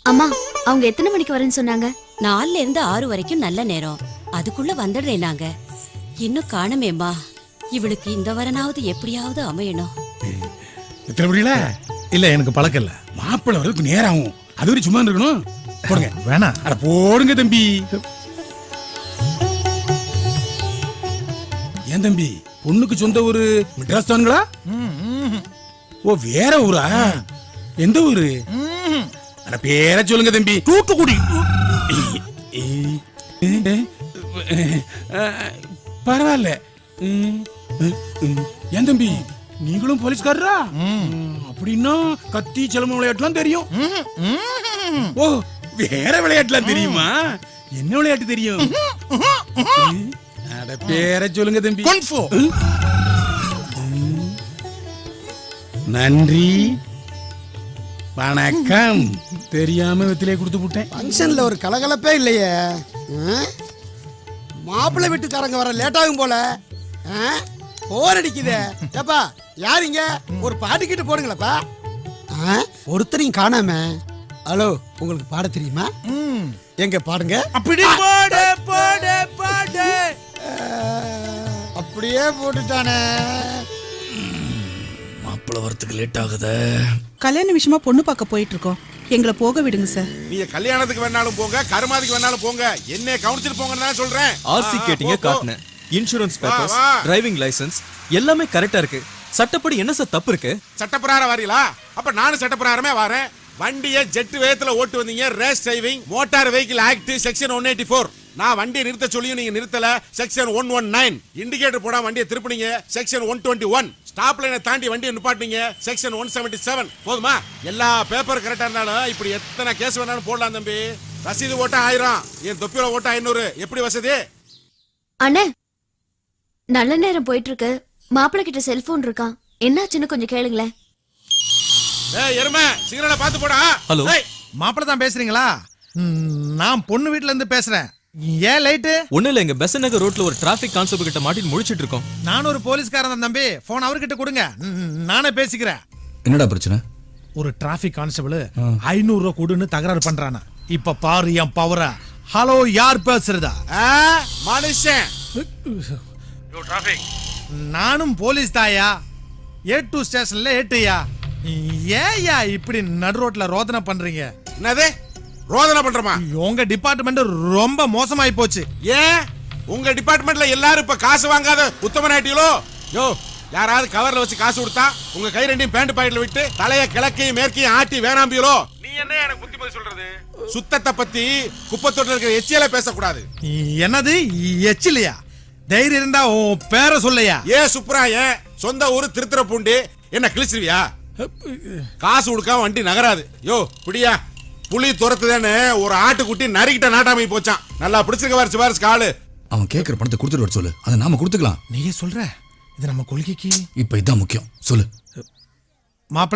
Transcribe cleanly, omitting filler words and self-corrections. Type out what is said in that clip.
அம்மா, அவங்க எத்தனை மணிக்கு வரேன்னு சொன்னாங்க? 4ல இருந்து 6 வரைக்கும் நல்ல நேரம். அதுக்குள்ள வந்துடுறேன் நாங்க. இன்னும் காணுமேம்மா. இவளுக்கு இந்த வரனாவது எப்படியாவது அமையணும். எத்தனை புரியல? இல்ல எனக்கு பழக்கம் இல்ல. மாப்பிள்ளை வரதுக்கு நேரம் ஆகும். அது வரை சும்மா இருக்கணும். போடுங்க. வேணாம். அட போடுங்க தம்பி. ஏன் தம்பி, பொண்ணுக்கு சொந்த ஊரு மெட்ராஸ் தானுங்களா? ஓ, வேற ஊரா? எந்த ஊரு? அட பேர சொல்லுங்க தம்பி. தூத்துக்குடி. பரவாயில்ல. ஏன் தம்பி, நீங்களும் போலீஸ்காரரா? அப்படின்னா கத்தி சிலம்ப விளையாட்டுலாம் தெரியும். ஓ, வேற விளையாட்டுலாம் தெரியுமா? என்ன விளையாட்டு தெரியும்? அட பேர சொல்லுங்க தம்பி. குன்ஃபு. நன்றி, வணக்கம். தெரியாம வெத்திலே கொடுத்து போட்டேன். ஃபங்க்ஷன்ல ஒரு கலகலப்பே இல்லையே. மாப்பிள்ளை வீட்டுக்காரங்க வர லேட் ஆகும் போல. போர் அடிக்குதே. ஏப்பா யாரிங்க? ஒரு பாட்டு கிட்ட போடுங்களப்பா. ஒருத்தரையும் காணாம. ஹலோ, உங்களுக்கு பாட தெரியுமா? எங்க பாடுங்க. அப்படி பாடு பாடு பாடு. அப்படியே போட்டுட்டானே. மாப்பிள்ளை வரத்துக்கு லேட் ஆகுதே. கல்யாண விஷயமா பொண்ணு பார்க்க போயிட்டு இருக்கோம். எங்களை போக விடுங்க சார். நீங்க கல்யாணத்துக்கு வேணாலும் போங்க, கருமாதிக்கு வேணாலும் போங்க, என்ன கவனிச்சிட்டு போங்கன்னு தான் சொல்றேன். ஆர்சி கேட்டிங்க, காட்டினேன். இன்சூரன்ஸ் பேப்பர்ஸ், டிரைவிங் லைசென்ஸ் எல்லாமே கரெக்டா இருக்கு. சட்டப்படி என்ன சார் தப்பு இருக்கு? சட்டப்பிரகாரம் வரீங்களா? அப்ப நானும் சட்டப்பிரகாரமே வரேன். வண்டியை ஜெட் வேகத்துல ஓட்டு வந்தீங்க. Race driving, motor vehicle act section 184. நான் வண்டியை நிறுத்த சொல்லியும் நீங்க நிறுத்தல. செக்ஷன் 119. இண்டிகேட்டர் போடாம வண்டியை திருப்பினீங்க. செக்ஷன் 121. ஸ்டாப் லைனை தாண்டி வண்டியை நிப்பாட்டினீங்க. செக்ஷன் 177. போதுமா? எல்லா பேப்பர் கரெக்டா இருந்தாலும் இப்படி எத்தனை கேஸ் வேணாலும் போடலாம் தம்பி. ரசீது ஓட்ட 1000, என் தொப்பியோட ஓட்ட 500. எப்படி வசதி? அண்ணே, நல்ல நேரம் போயிட்டு இருக்கு. மாப்பிள்ளை கிட்ட செல்போன் இருக்கான். என்னாச்சுன்னு கொஞ்சம் கேளுங்களேன். ஏய் எருமை, சிக்னலை பார்த்து போடா. ஹலோ, மாப்பிள்ளை தான் பேசுறீங்களா? நான் பொண்ணு வீட்ல இருந்து பேசுறேன். ஏன் லைட்டு? ஒண்ணு இல்ல, எங்க பெசன்ட் நகர் ரோட்ல ஒரு டிராபிக் கான்ஸ்டபிள் கிட்ட மாட்டிட்டு முழிச்சிட்டு இருக்கோம். நான் ஒரு போலீஸ்காரன் தான் தம்பி. போன் அவர்கிட்ட கொடுங்க, நானே பேசிக்கிறேன். என்னடா பிரச்சனை? ஒரு டிராபிக் கான்ஸ்டபிள் 500 ரூபாய் கொடுன்னு தகராறு பண்றானா. இப்ப பாரு என் பவர. ஹலோ, யார் பேசுறதா? மனுஷன். நானும் போலீஸ் தாயா. A2 ஸ்டேஷன்ல ஏட்டுயா. ஏயா இப்படி நடு ரோட்ல ரோதனை பண்றீங்க? என்னது ரோதனை பண்றமா? உங்க டிபார்ட்மெண்ட் ரொம்ப மோசமாயி போச்சு. ஏன் உங்க டிபார்ட்மெண்ட்ல எல்லாரும் இப்ப காசு வாங்காத உத்தமனாயிட்டீங்களோ? யோ, யாராவது கவர்ல வச்சு காசு கொடுத்தா உங்க கை ரெண்டையும் பேண்ட் பாக்கெட்ல விட்டு தலைய கிழக்கையும் மேற்கையும் ஆட்டி வேணாம்பியலோ? நீ என்ன எனக்கு புத்திமதி சொல்றது? சுத்தத்தை பத்தி குப்பத்தொட்டில இருக்கிற எச்சியல பேசக்கூடாது. என்னது எச்சிலையா? தைரியம் இருந்தா உன் பேரை சொல்லையா. சுப்ராயன், சொந்த ஊரு திருத்துறப்பூண்டி. என்ன கிழிச்சிருவியா? காசு கொடுக்காம வண்டி நகராது. யோ பிடியா, புலி துரத்துதானே ஒரு ஆட்டுக்குட்டி நரிக்கிட்ட நாட்டாமை போச்சான். நல்லா பிடிச்சிருக்க வாரிசு வாரிசு காலு. அவன் கேட்கிற பணத்தை கொடுத்துட்டு வர சொல்லு, அதை நாம கொடுத்துக்கலாம். நீயே சொல்ற, இது நம்ம கொள்கைக்கு. இப்ப இதான் முக்கியம், சொல்லு. மாப்பிள்ளை